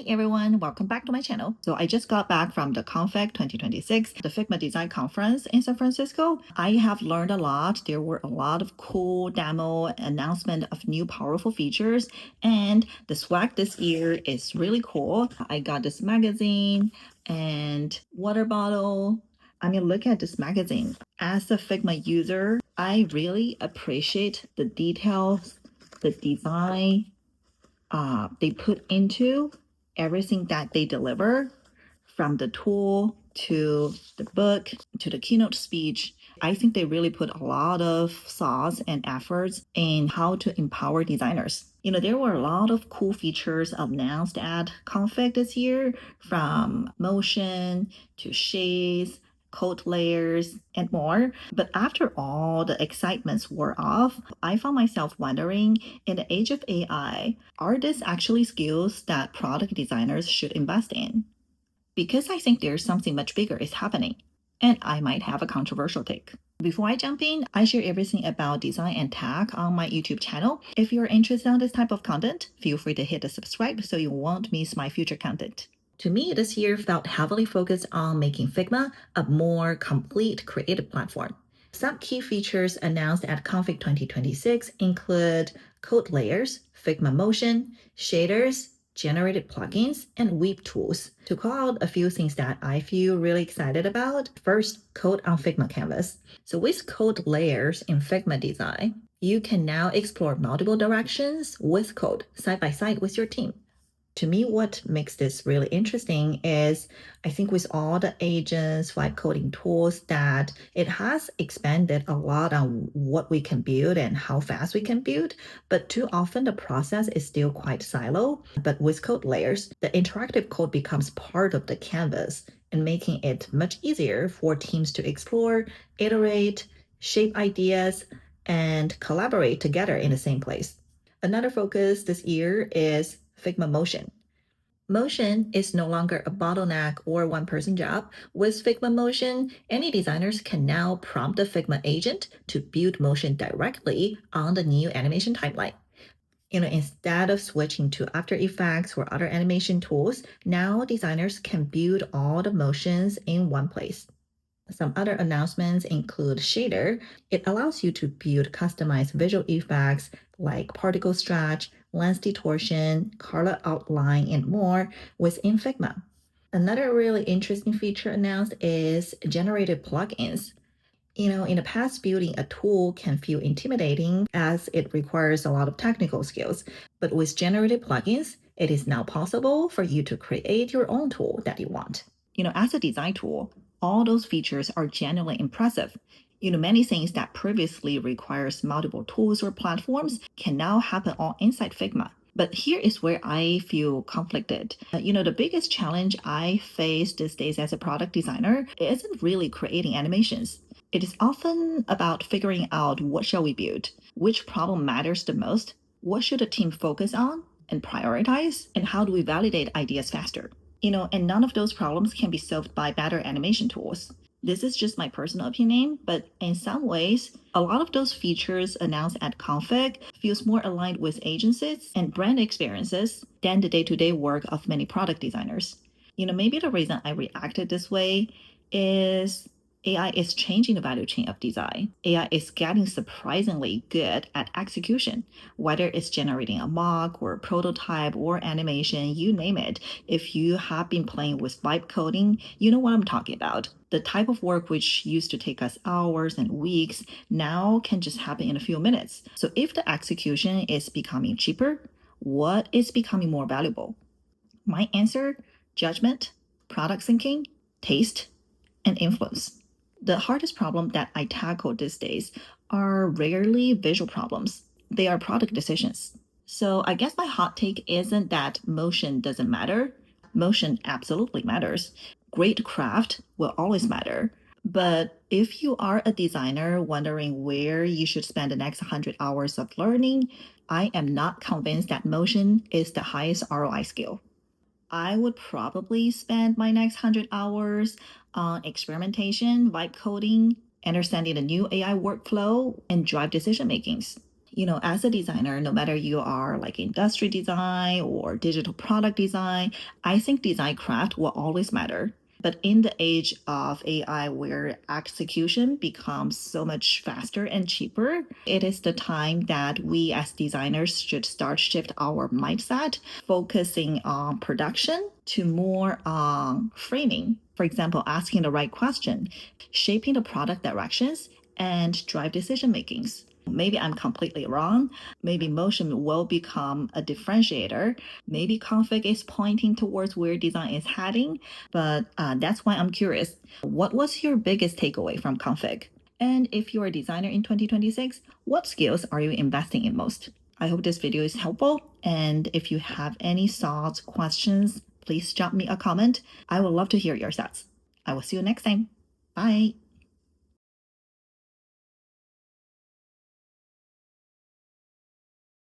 everyone, welcome back to my channel. So I just got back from the Config 2026, the Figma Design Conference in San Francisco. I have learned a lot. There were a lot of cool demo announcement of new powerful features, and the swag this year is really cool. I got this magazine and water bottle. I mean, look at this magazine. As a Figma user, I really appreciate the details, the design, they put into everything that they deliver, from the tool to the book to the keynote speech. I think they really put a lot of thoughts and efforts in how to empower designers. There were a lot of cool features announced at Config this year, from motion to shades, code layers, and more. But after all the excitements wore off, I found myself wondering, in the age of AI, are these actually skills that product designers should invest in? Because I think there's something much bigger is happening, and I might have a controversial take. Before I jump in, I share everything about design and tech on my YouTube channel. If you're interested in this type of content, feel free to hit the subscribe so you won't miss my future content. To me, this year felt heavily focused on making Figma a more complete creative platform. Some key features announced at Config 2026 include code layers, Figma motion, shaders, generated plugins, and whip tools. To call out a few things that I feel really excited about, first, code on Figma Canvas. So with code layers in Figma design, you can now explore multiple directions with code side by side with your team. To me, what makes this really interesting is, I think with all the agents, vibe coding tools, that it has expanded a lot on what we can build and how fast we can build. But too often the process is still quite silo. But with code layers, the interactive code becomes part of the canvas and making it much easier for teams to explore, iterate, shape ideas, and collaborate together in the same place. Another focus this year is Figma Motion. Motion is no longer a bottleneck or one-person job. With Figma Motion, any designers can now prompt the Figma agent to build motion directly on the new animation timeline. Instead of switching to After Effects or other animation tools, now designers can build all the motions in one place. Some other announcements include Shader. It allows you to build customized visual effects like particle stretch, lens distortion, color outline, and more within Figma. Another really interesting feature announced is generated plugins. In the past, building a tool can feel intimidating as it requires a lot of technical skills. But with generated plugins, it is now possible for you to create your own tool that you want. As a design tool, all those features are genuinely impressive. Many things that previously requires multiple tools or platforms can now happen all inside Figma. But here is where I feel conflicted. The biggest challenge I face these days as a product designer isn't really creating animations. It is often about figuring out, what shall we build, which problem matters the most, what should a team focus on and prioritize, and how do we validate ideas faster. And none of those problems can be solved by better animation tools. This is just my personal opinion, but in some ways, a lot of those features announced at Config feels more aligned with agencies and brand experiences than the day-to-day work of many product designers. Maybe the reason I reacted this way is AI is changing the value chain of design. AI is getting surprisingly good at execution, whether it's generating a mock or a prototype or animation, you name it. If you have been playing with vibe coding, you know what I'm talking about. The type of work which used to take us hours and weeks now can just happen in a few minutes. So if the execution is becoming cheaper, what is becoming more valuable? My answer: judgment, product thinking, taste, and influence. The hardest problem that I tackle these days are rarely visual problems. They are product decisions. So I guess my hot take isn't that motion doesn't matter. Motion absolutely matters. Great craft will always matter. But if you are a designer wondering where you should spend the next 100 hours of learning, I am not convinced that motion is the highest ROI skill. I would probably spend my next 100 hours on experimentation, vibe coding, understanding the new AI workflow, and drive decision makings. As a designer, no matter you are like industry design or digital product design, I think design craft will always matter. But in the age of AI, where execution becomes so much faster and cheaper, it is the time that we as designers should start shift our mindset, focusing on production to more on framing. For example, asking the right question, shaping the product directions, and drive decision makings. Maybe I'm completely wrong. Maybe motion will become a differentiator. Maybe config is pointing towards where design is heading. But that's why I'm curious. What was your biggest takeaway from config? And if you're a designer in 2026, what skills are you investing in most? I hope this video is helpful. And if you have any thoughts, questions, please drop me a comment. I would love to hear your thoughts. I will see you next time. Bye.